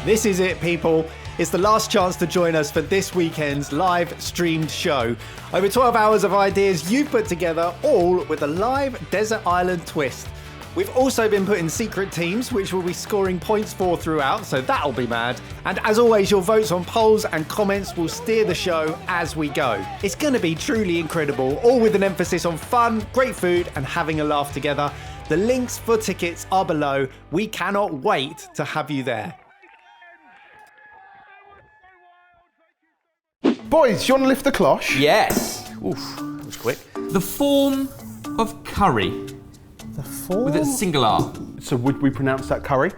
This is it, people. It's the last chance to join us for this weekend's live streamed show. Over 12 hours of ideas you put together, all with a live desert island twist. We've also been put in secret teams, which we'll be scoring points for throughout, so that'll be mad. And as always, your votes on polls and comments will steer the show as we go. It's going to be truly incredible, all with an emphasis on fun, great food, and having a laugh together. The links for tickets are below. We cannot wait to have you there. Boys, do you want to lift the cloche? Yes. Oof, that was quick. The Forme of Cury. The form? With a single R. So would we pronounce that curry?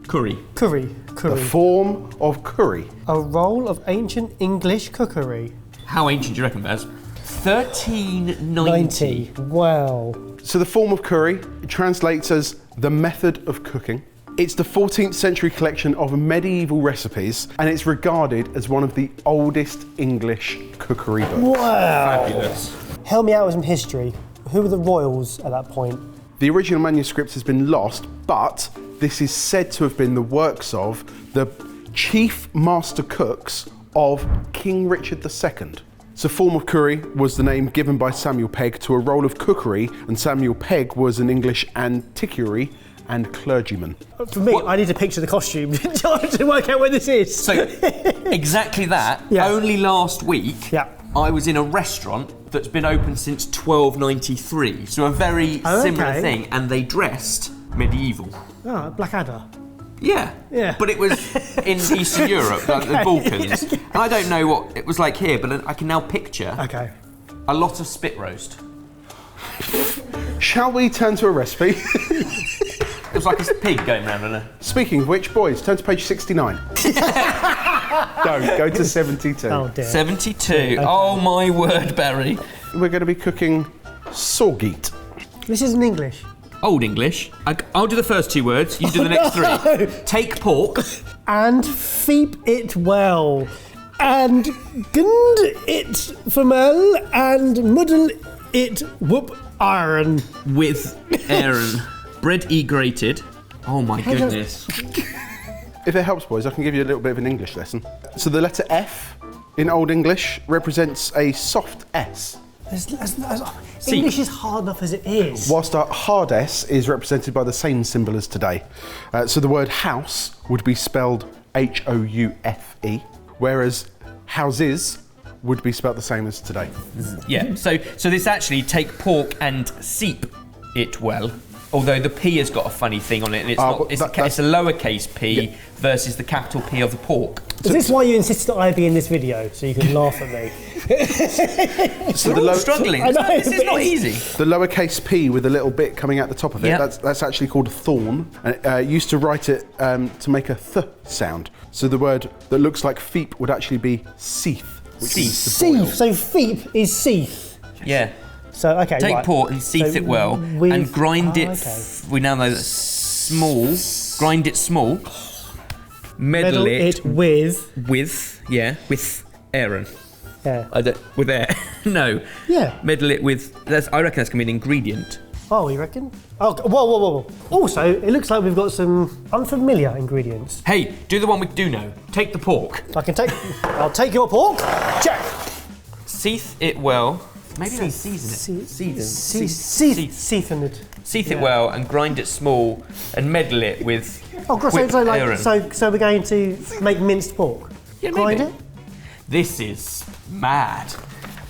Curry. Curry. The Forme of Cury. A roll of ancient English cookery. How ancient do you reckon, Baz? 1390. Wow. So the Forme of Cury translates as the method of cooking. It's the 14th century collection of medieval recipes, and it's regarded as one of the oldest English cookery books. Wow. Fabulous. Help me out with some history. Who were the royals at that point? The original manuscript has been lost, but this is said to have been the works of the chief master cooks of King Richard II. So Forme of Cury was the name given by Samuel Pegg to a roll of cookery, and Samuel Pegg was an English antiquary and clergyman. For me, I need to picture the costume to work out where this is. So, exactly that. Yeah. Only last week, Yeah. I was in a restaurant that's been open since 1293. So a very similar okay. thing, and they dressed medieval. Oh, Blackadder. Yeah. Yeah. But it was in Eastern Europe, like the Balkans. Yeah. And I don't know what it was like here, but I can now picture Okay. a lot of spit roast. Shall we turn to a recipe? It was like a pig going round on a... Speaking of which, boys, turn to page 69. Go to 72. Oh dear. 72. Okay. Oh my word, Barry. We're going to be cooking sorghit. This isn't English. Old English. I'll do the first two words, you do the next no. three. Take pork. And feep it well. And gund it famel and muddle it whoop iron. With Aaron. Bread grated. Oh my goodness. If it helps, boys, I can give you a little bit of an English lesson. So the letter F in Old English represents a soft S, English is hard enough as it is. whilst a hard S is represented by the same symbol as today. So the word house would be spelled Houfe, whereas houses would be spelled the same as today. Yeah, so this actually take pork and seep it well. Although the P has got a funny thing on it, and it's it's a lowercase p versus the capital P of the pork. Is this why you insisted that I be in this video, so you can laugh at me? So We're all struggling. I know, This is but not easy. The lowercase p with a little bit coming out the top of it, Yeah. that's actually called a thorn. And used to write it to make a th sound. So the word that looks like feep would actually be seeth, which means to boil. Seeth. So feep is seeth. Yeah. So okay. Take right. pork and seeth So it well, with- and grind it. okay. We now know that small. Grind it small. Meddle it with. with Aaron. Yeah. With air. No. Yeah. Meddle it with. I reckon that's gonna be an ingredient. Oh, you reckon? Oh, whoa. Also, it looks like we've got some unfamiliar ingredients. Hey, do the one we do know. Take the pork. I'll take your pork. Check. Seeth it well. Maybe don't season it. Seethen it. Seeth it well and grind it small and meddle it with. Oh, God, whipped Aaron. so we're going to make minced pork. Yeah, Grind maybe. it. This is mad.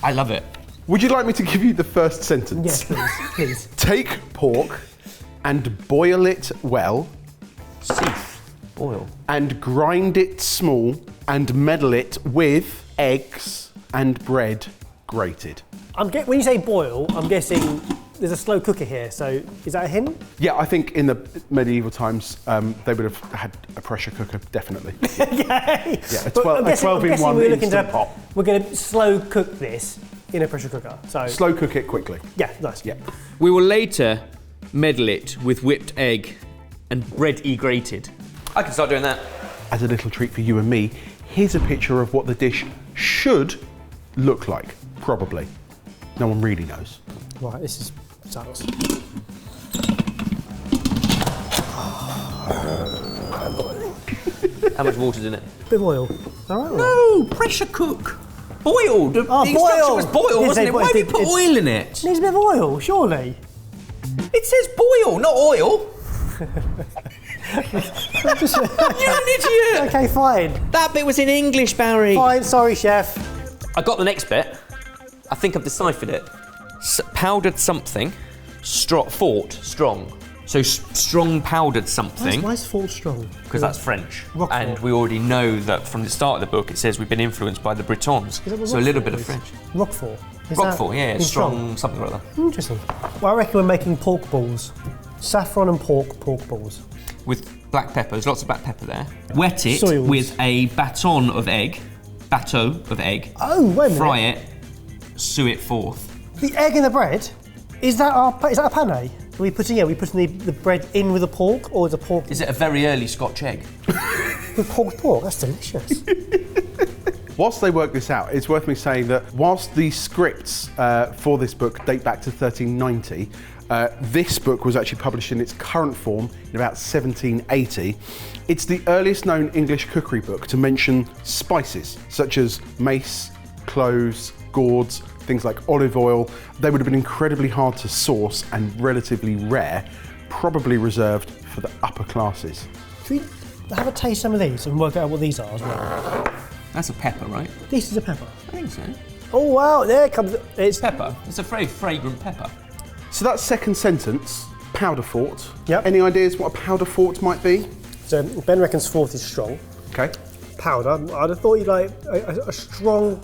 I love it. Would you like me to give you the first sentence? Yes, please. Take pork and boil it well, Seeth. Boil. and grind it small, and meddle it with eggs and bread grated. When you say boil, I'm guessing there's a slow cooker here. So is that a hint? Yeah, I think in the medieval times they would have had a pressure cooker, definitely. Okay. Yeah, a But 12 I'm guessing in one we're looking instant to. pot. We're going to slow cook this in a pressure cooker. So Slow cook it quickly. yeah, nice. Yeah. We will later meddle it with whipped egg and bread grated. I can start doing that. As a little treat for you and me, here's a picture of what the dish should look like, probably. No one really knows. Right, this is sucks. How much water's in it? Bit of oil. All right. No, pressure cook. Boiled. The instruction boil. was boiled, wasn't it? Why have you put oil in it? Needs a bit of oil, surely. It says boil, not oil. You're an idiot. Okay, fine. That bit was in English, Barry. Fine, sorry, chef. I got the next bit. I think I've deciphered it. Powdered something. Strong. So strong powdered something. Why is fort strong? Because that's French. Roquefort. And we already know that from the start of the book it says we've been influenced by the Bretons. So a little bit of French. Roquefort. Roquefort, yeah, it's strong something or other. Interesting. Well, I reckon we're making pork balls. Saffron and pork balls. With black pepper, there's lots of black pepper there. Wet it Soils. with a baton of egg. Bateau of egg. Oh, wait a minute. Fry it, sew it forth. The egg in the bread? Is that a pane? Are we putting the bread in with the pork, or is the pork Is it a very early Scotch egg? with pork? That's delicious. Whilst they work this out, it's worth me saying that whilst the scripts for this book date back to 1390, this book was actually published in its current form in about 1780. It's the earliest known English cookery book to mention spices, such as mace, cloves, gourds, things like olive oil. They would have been incredibly hard to source and relatively rare, probably reserved for the upper classes. Should we have a taste some of these and work out what these are as well? That's a pepper, right? This is a pepper. I think so. Oh wow, there it comes. It's Pepper. It's a very fragrant pepper. So that second sentence, powder fort. Yep. Any ideas what a powder fort might be? So Ben reckons fort is strong. Okay. Powder. I'd have thought you'd like a strong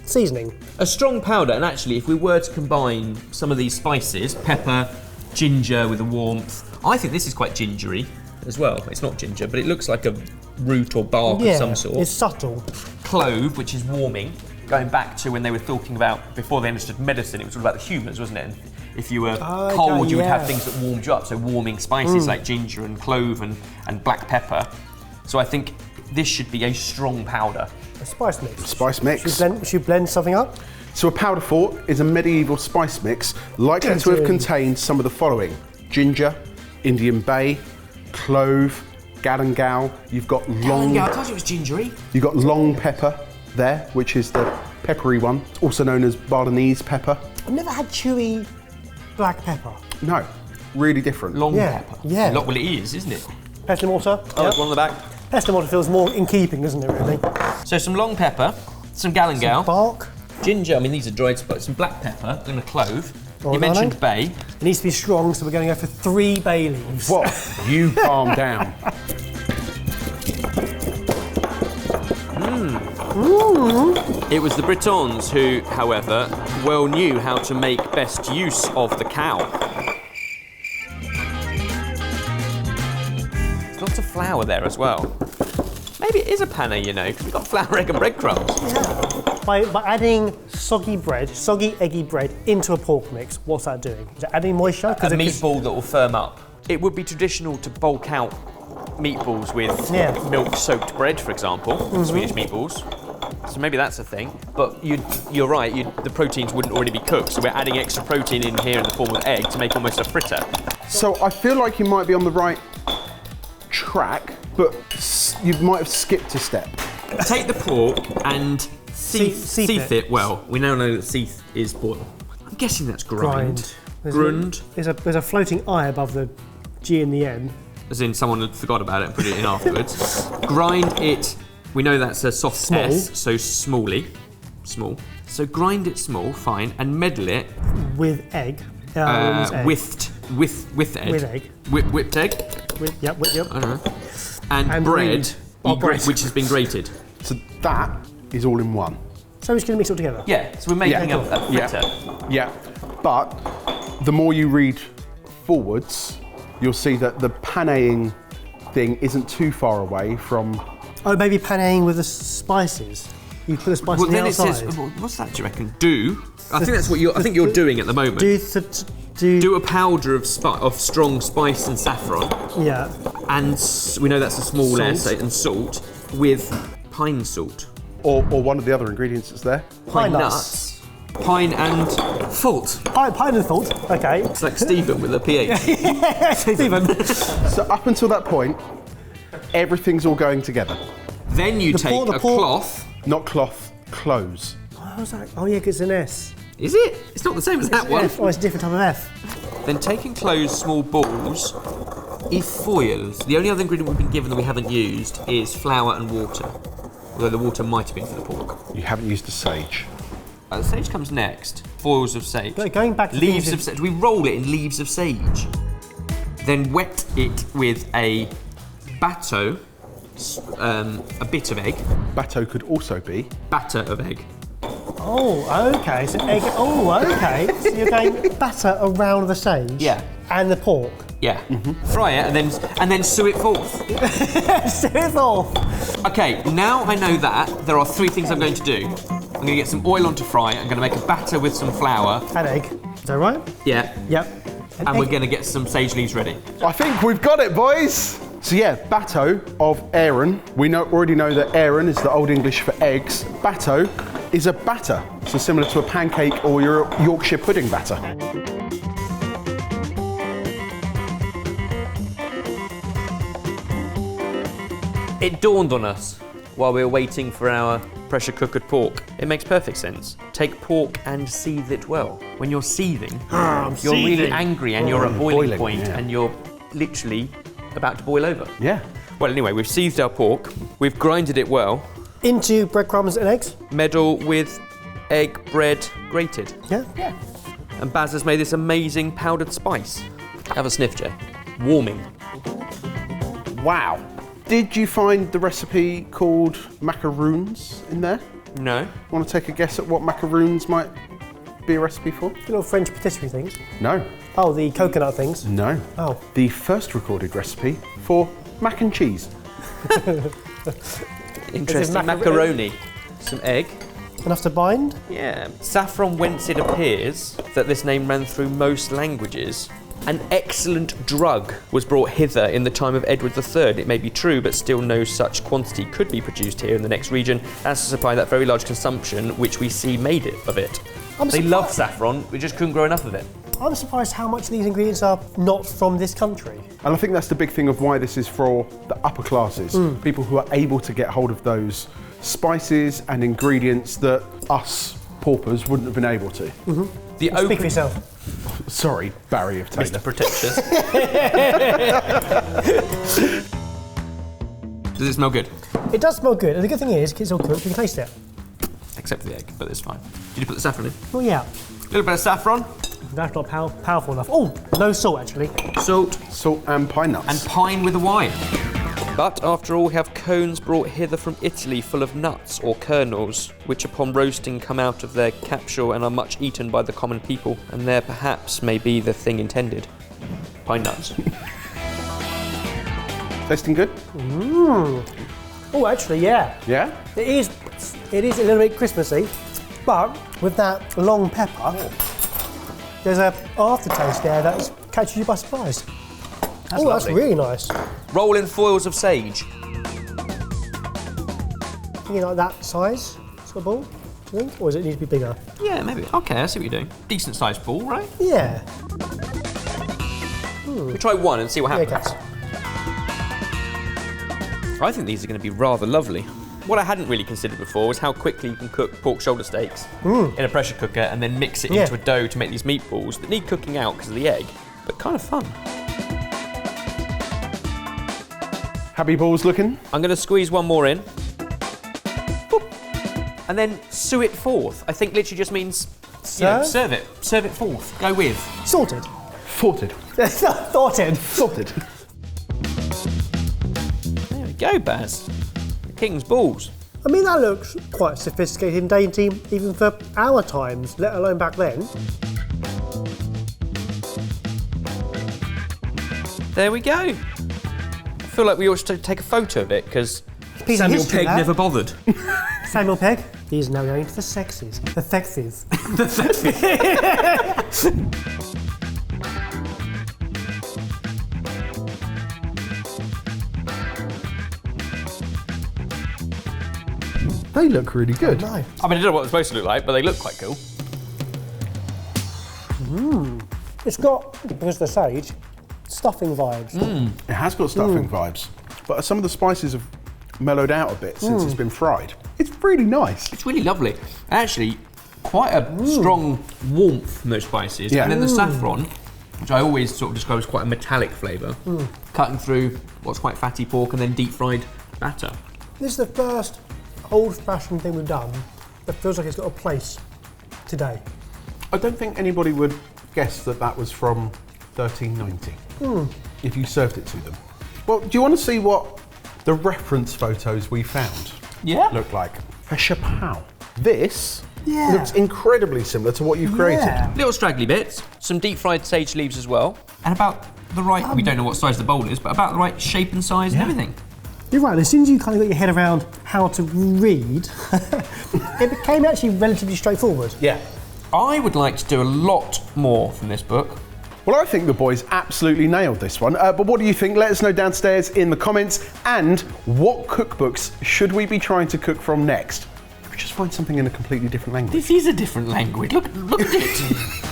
seasoning. A strong powder, and actually if we were to combine some of these spices, pepper, ginger with a warmth, I think this is quite gingery as well. It's not ginger, but it looks like a root or bark of some sort. It's subtle. Clove, which is warming, going back to when they were talking about, before they understood medicine, it was all about the humours, wasn't it? And if you were cold, you would have things that warmed you up, so warming spices like ginger and clove and black pepper. So I think this should be a strong powder. A spice mix. Spice mix. Should we blend something up? So a powder fort is a medieval spice mix likely to have contained some of the following: ginger, Indian bay, clove, galangal. You've got long. I told you it was gingery. You've got long pepper there, which is the peppery one, also known as Balinese pepper. I've never had chewy black pepper. No, really different. Long pepper. Yeah. Well, it is, isn't it? Pestle mortar. Oh, there's one on the back. Pestle mortar feels more in keeping, doesn't it, really? So some long pepper, some galangal, Bark. ginger, I mean these are dried spices, some black pepper, and a clove. You Oregano. mentioned bay. It needs to be strong, so we're going to go for 3 bay leaves. What? You calm down. It was the Bretons who, however, well knew how to make best use of the cow. There's lots of flour there as well. Maybe it is a panna, you know, because we've got flour, egg and breadcrumbs. Yeah. By adding soggy, eggy bread into a pork mix, what's that doing? Is it adding moisture? A meatball that will firm up. It would be traditional to bulk out meatballs with milk-soaked bread, for example, Swedish meatballs. So maybe that's a thing. But you're right, the proteins wouldn't already be cooked, so we're adding extra protein in here in the form of egg to make almost a fritter. So I feel like you might be on the right track, but you might have skipped a step. Take the pork and seethe it well. We now know that seethe is boil. I'm guessing that's grind. Grund. There's a floating I above the G and the N. As in someone had forgot about it and put it in afterwards. Grind it. We know that's a soft Small. S, so small. So grind it small, fine, and medal it With egg. with egg. With egg. Whipped egg. Yep. I don't know. And bread, which has been grated. So that is all in one. So we're just going to mix it all together? Yeah, so we're making a fritter. Yeah, but the more you read forwards, you'll see that the paneing thing isn't too far away from... Oh, maybe paneing with the spices. You put the spices on the outside. It says, what's that, do you reckon? I think that's what you're doing at the moment. Do a powder of strong spice and saffron. Yeah. And we know that's a small Salt. essay, and salt with pine salt. Or one of the other ingredients that's there. Pine nuts. Pine and fault. Pine and fault. Okay. It's like Stephen with a PH. Stephen. So up until that point, Everything's all going together. Then you take a cloth. Not cloth, clothes. What was that? Oh yeah, 'cause it's an S. Is it? It's not the same as that one. F. Oh, it's a different type of F. Then take enclosed small balls. If foils, the only other ingredient we've been given that we haven't used is flour and water. Although the water might have been for the pork. You haven't used the sage. The sage comes next. Foils of sage. Going back to leaves of sage. We roll it in leaves of sage. Then wet it with a bateau, a bit of egg. Bateau could also be. Batter of egg. Oh, okay. So egg. Oh, okay. So you're going batter around the sage. Yeah. And the pork. Yeah. Fry it and then sew it forth. Sew it forth. Okay, now I know that, there are 3 things I'm going to do. I'm going to get some oil on to fry. I'm going to make a batter with some flour. And egg. Is that right? Yeah. Yep. And we're going to get some sage leaves ready. I think we've got it, boys. So yeah, bateau of Aaron. We already know that Aaron is the Old English for eggs. Bateau is a batter, so similar to a pancake or your Yorkshire pudding batter. It dawned on us while we were waiting for our pressure cookered pork. It makes perfect sense. Take pork and seethe it well. When you're seething, you're really angry and you're at boiling point and you're literally about to boil over. Yeah. Well, anyway, we've seethed our pork. We've grinded it well. Into breadcrumbs and eggs? Meddle with egg, bread, grated. Yeah. Yeah. And Baz has made this amazing powdered spice. Have a sniff, Jay. Warming. Wow. Did you find the recipe called macaroons in there? No. Want to take a guess at what macaroons might be a recipe for? You know, French patisserie things? No. Oh, the coconut things? No. Oh. The first recorded recipe for mac and cheese. Interesting. Macaroni. Some egg. Enough to bind? Yeah. Saffron, whence it appears that this name ran through most languages. An excellent drug was brought hither in the time of Edward III. It may be true, but still no such quantity could be produced here in the next region as to supply that very large consumption which we see made of it. They love saffron, we just couldn't grow enough of it. I'm surprised how much of these ingredients are not from this country. And I think that's the big thing of why this is for the upper classes. People who are able to get hold of those spices and ingredients that us paupers wouldn't have been able to. Speak for yourself. Sorry, Barry of Taylor. Mr. Pretentious. Does it smell good? It does smell good, and the good thing is, it's all cooked, you can taste it. Except for the egg, but it's fine. Did you put the saffron in? Oh yeah. A little bit of saffron. That's not powerful enough. Oh, no salt actually. Salt. Salt and pine nuts. And pine with a wine. But after all, we have cones brought hither from Italy full of nuts or kernels, which upon roasting come out of their capsule and are much eaten by the common people, and there perhaps may be the thing intended. Pine nuts. Tasting good? Oh, actually, yeah. Yeah? It is a little bit Christmassy, but with that long pepper, there's an aftertaste there that catches you by surprise. That's that's really nice. Roll in foils of sage. Thinking like that size, sort of ball, do you think? Or does it need to be bigger? Yeah, maybe. Okay, I see what you're doing. Decent sized ball, right? Yeah. We try one and see what happens. Okay. I think these are going to be rather lovely. What I hadn't really considered before was how quickly you can cook pork shoulder steaks in a pressure cooker and then mix it into a dough to make these meatballs that need cooking out because of the egg, but kind of fun. Happy balls looking? I'm going to squeeze one more in. Boop. And then sew it forth. I think literally just means serve it. Serve it forth. Go with. Sorted. Thwarted. Thwarted. Sorted. There we go, Baz. The king's balls. I mean, that looks quite sophisticated and dainty, even for our times, let alone back then. There we go. I feel like we ought to take a photo of it because Samuel history, Pegg that. never bothered. Samuel Pegg, he's now going to the sexes. The sexes. They look really good. No. I mean, I don't know what it's supposed to look like, but they look quite cool. It's got, because of the sage, stuffing vibes. It has got stuffing vibes. but some of the spices have mellowed out a bit since it's been fried. It's really nice. It's really lovely. Actually, quite a strong warmth from those spices. Yeah. And then the saffron, which I always sort of describe as quite a metallic flavour, cutting through what's quite fatty pork and then deep fried batter. This is the first old-fashioned thing we've done that feels like it's got a place today. I don't think anybody would guess that that was from 1390 if you served it to them. Well, do you want to see what the reference photos we found look like? For chapeau. This looks incredibly similar to what you've created. Little straggly bits, some deep fried sage leaves as well, and about the right, we don't know what size the bowl is, but about the right shape and size and everything. You're right, as soon as you kind of got your head around how to read, it became actually relatively straightforward. Yeah. I would like to do a lot more from this book. Well, I think the boys absolutely nailed this one. But what do you think? Let us know downstairs in the comments. And what cookbooks should we be trying to cook from next? Or just find something in a completely different language. This is a different language. Look at it.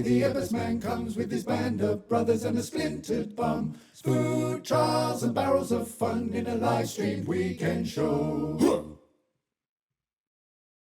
The Abyss Man comes with his band of brothers and a splintered bomb. Food, trials and barrels of fun in a live streamed weekend show.